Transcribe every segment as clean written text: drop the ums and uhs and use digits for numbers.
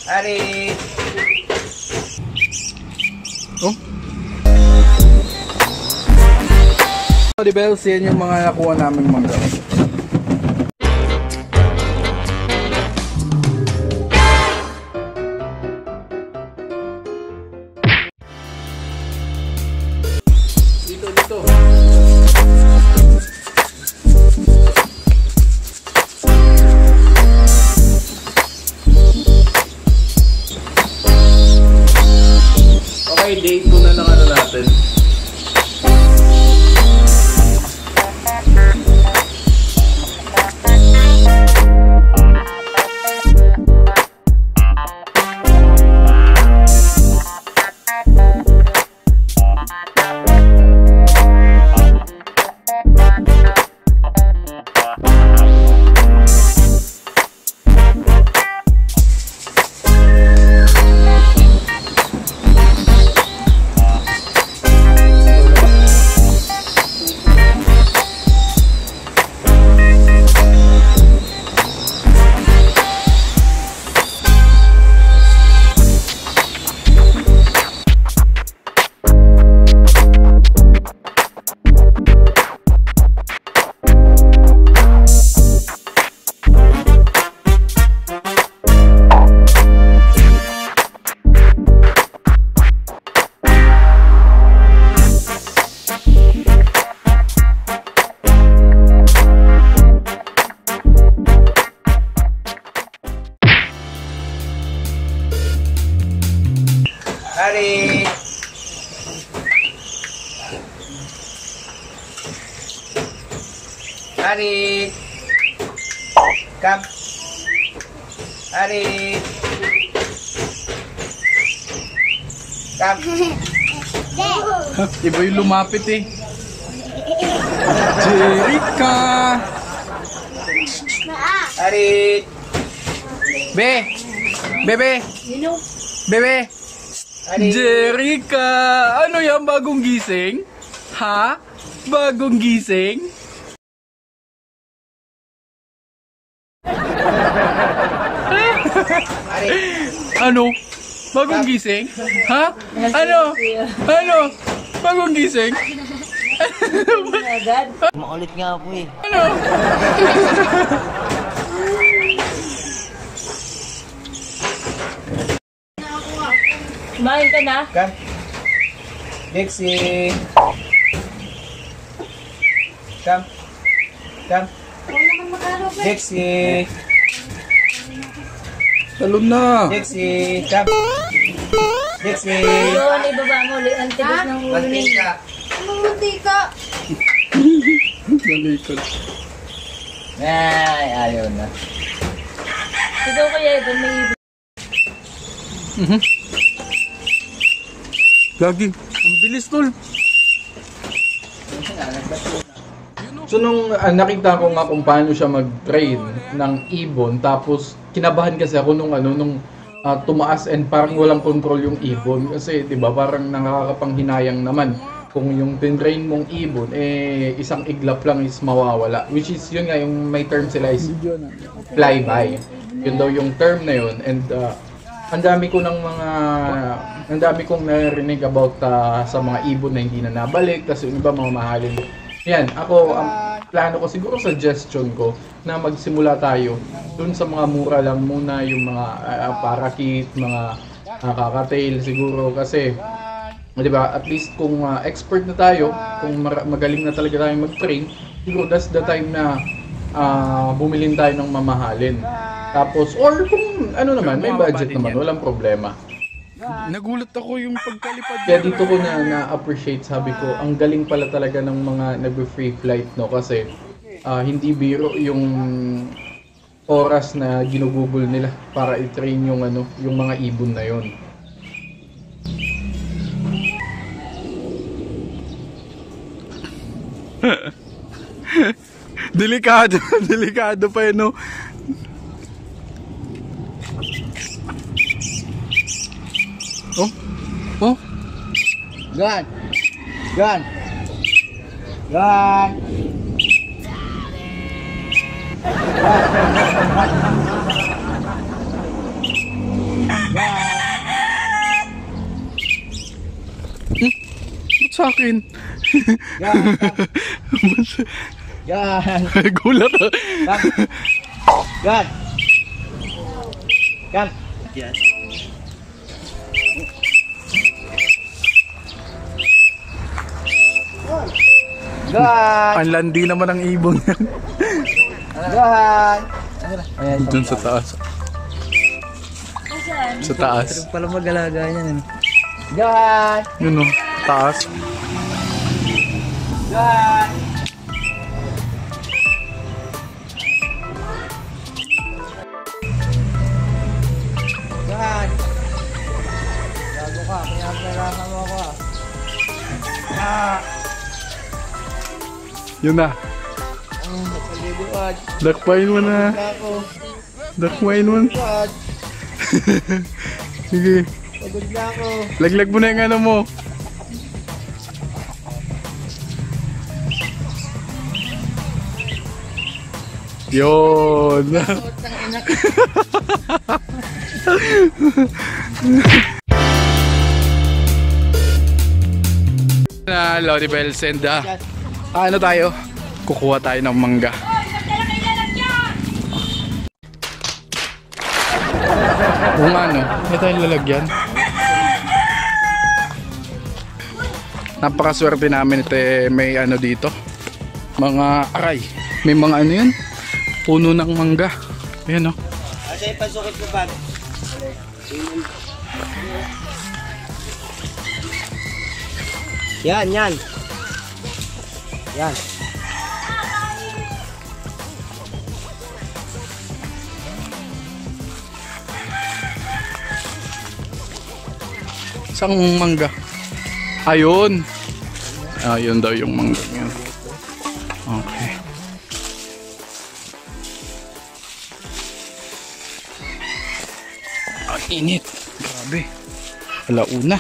Ari! Oh? So, di ba, yan yung mga nakuha naming mangga. Dito. Okay, day 2 na lang ano natin. Ari! Ari! Come! Ari! Come! Iba yung lumapit eh. Jerica! Ari! Bebe! Bebe! Jerica! Ano yan? Bagong gising? Ha? Bagong gising? Ano? Bagong gising? Ha? Ano? Bagong gising? Makulit nga ako eh. Ano? Kumain ka na? Come! Dixie! Come! Dixie! Talon na! Dixie! Come! Dixie! Doon, ibaba mo. Ang tigas ng ulo niya. Mantika! Nalikod. Ay, ayaw na. Ito kaya ito may Gagi, ang bilis tol. So nung nakita ko nga kung paano siya mag-train ng ibon, tapos kinabahan kasi ako nung tumaas and parang walang control yung ibon kasi 'di ba parang nakakapanghinayang naman kung yung tinrain mong ibon isang iglap lang is mawawala, which is yun nga yung may term sila is flyby. Yun daw yung term na yun, and ang dami kong narinig about sa mga ibon na hindi na nabalik, kasi yung iba mamahalin. Yan, ako, ang plano ko, siguro suggestion ko, na magsimula tayo dun sa mga mura lang muna, yung mga parakeet, mga kakatail siguro, kasi, di ba, at least kung expert na tayo, kung magaling na talaga tayo mag-train, siguro that's the time na bumilin tayo ng mamahalin. Tapos, or kung ano naman, may budget naman, walang problema. Nagulat ako yung pagkalipad. Kaya dito ko na-appreciate, sabi ko, ang galing pala talaga ng mga nag-free flight, no? Kasi hindi biro yung oras na ginugugol nila para i-train yung yung mga ibon na yon. Delikado pa yun, no? Oh? Gan! sa akin. Yan. Yan. Gulat ah. Yan. Yan. Yan. Gan. Ang landi naman ang ibon yan. Gan. Ayan. Dun sa taas. Saan? Sa taas. Pala mag-alaga yan. Gan. Yun o, taas. Gan. Gan. Gago ka, pinapalakan mo ako ah. Ah. Yun na. Napaliguan. Dakpain mo na. Ako. Dakpain mo. God. Sige. Pagod na ako. Laglag mo na yung ano mo. Yun. Na Lodi Bells and ano tayo? Kukuha tayo ng mangga. Kung ano, may tayong lalagyan. Napakaswerte namin ito may ano dito. Mga aray. May mga ano yan? Puno ng mangga. Ayan o. Asa yung pasukit ko ba? Yan, yan. Yan. Isang mangga. Ayun. Ayun daw yung mangga yun. Okay. Ang init. Grabe. Alauna.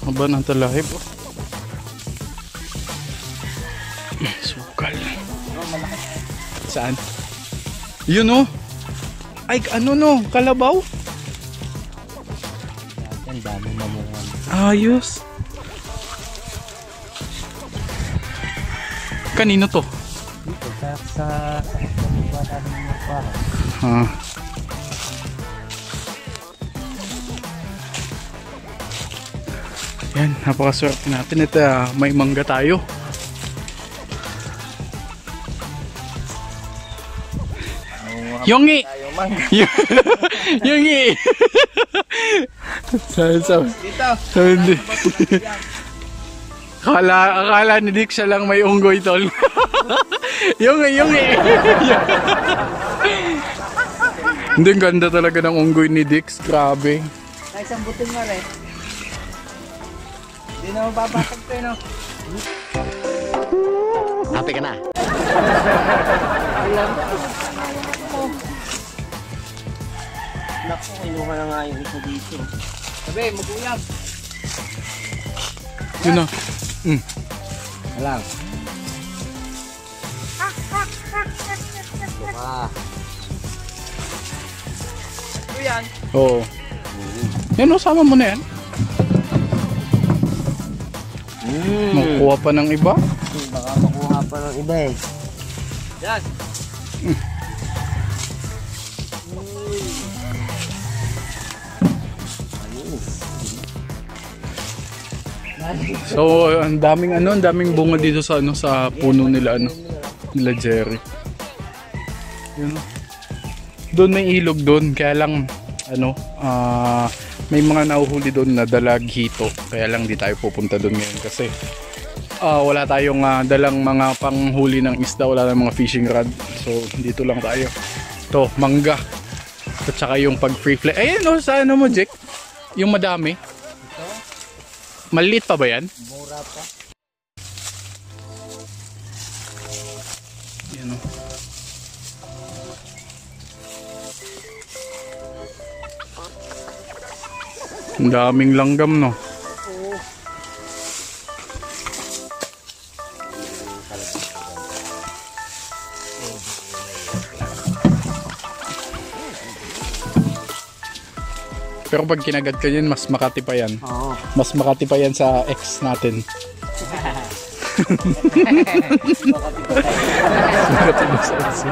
Aba ng talahib oh. Sukal. Saan? Yun oh. Ay ano no, kalabaw? Ang dami mamungan. Ayos. Kanino to? Dito, sa bata ng mga para. Ah. Yan, napakaswerte natin. Ito, may mangga tayo. Yongi! Yongi! Dito. Hindi. Akala ni Dick siya lang may unggoy tol. Yongi! Hindi, ganda talaga ng unggoy ni Dix. Grabe. Ay, isang buting nga rin. Hindi na mapapatag ko no. Happy ka na? Naku, kinuha na nga yung isa dito. Sabi, mag-uyab. Yun na. Alang. Luka. Ito yan. Oo. Yan o, sama mo na yan. Makukuha pa ng iba. Baka makuha pa ng iba eh. Yan. So, ang daming bunga dito sa sa puno nila nila Jerry. Yun. Doon may ilog doon, kaya lang may mga nahuhuli doon na dalaghito. Kaya lang di tayo pupunta doon ngayon kasi wala tayong dalang mga panghuli ng isda, wala tayong mga fishing rod. So, dito lang tayo. To, mangga. At saka yung pag free fly. Ayun sa mo, Jack? Yung madami. Maliit pa ba yan? Mura pa. Yan o. Ang daming langgam no. Pero pag kinagat ka yan, mas Makati pa yan. Oo. Mas Makati pa yan sa ex natin. Makati ba sa ex?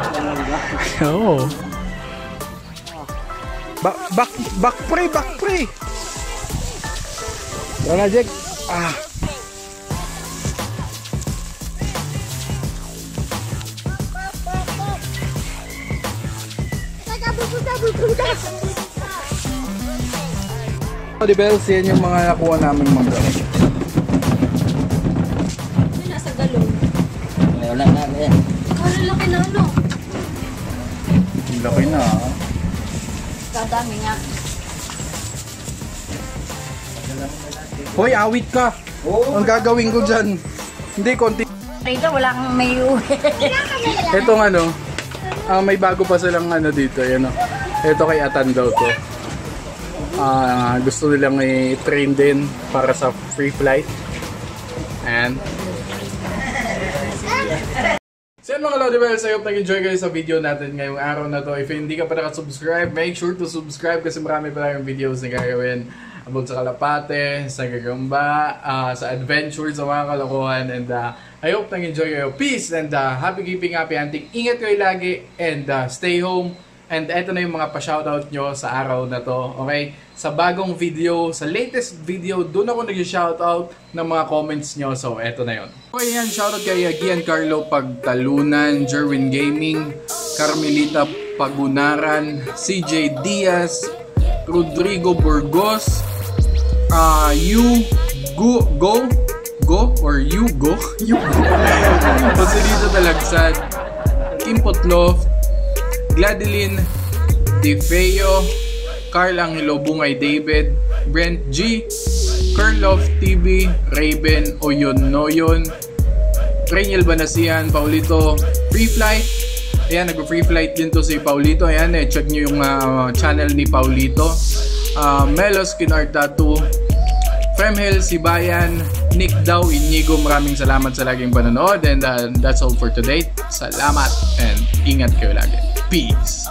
Oo. Back pre! Wala, Jack. Ah. Di Bells, yan yung mga nakuha namin mangga. May nasa galon. Wala na yan. Ang laki na ano. Ang laki na. Kadami nga. Hoy, awit ka! Ang gagawin ko dyan. Hindi, konti. Rito wala kang may uwi. Itong ano, may bago pa silang ano dito. Yan, ito kay Atan daw to. Gusto nilang i-train din para sa free flight. And so yun mga Lodi Bells, I hope nag-enjoy kayo sa video natin ngayong araw na to. If hindi ka pa nakasubscribe, make sure to subscribe kasi marami pa tayong videos na gagawin about sa Kalapate, sa Gagamba, sa adventure, sa mga kalokohan. And I hope nag-enjoy kayo. Peace and happy keeping happy hunting. Ingat kayo lagi and stay home. And eto na yung mga pa-shoutout nyo sa araw na to, okay? Sa bagong video, sa latest video, doon ako nag-shoutout ng mga comments nyo. So, eto na yon. Okay, yan. Shoutout kay Giancarlo Pagtalunan, Jerwin Gaming, Carmelita Pagunaran, CJ Diaz, Rodrigo Burgos, Basilito Talagsad, Kim Potloff, Gladeline DeFeo, Carl Angelo Bungay David, Brent G, Curloff TV, Raven Oyon Noyon, Reniel Banasian, Paulito Free Flight. Ayan, nag-free flight din to si Paulito. Ayan, check nyo yung channel ni Paulito. Melos Kinart Tattoo, Femhel Sibayan, Nick Daw Inigo, maraming salamat sa laging panonood. And that's all for today. Salamat and ingat kayo lagi. Peace!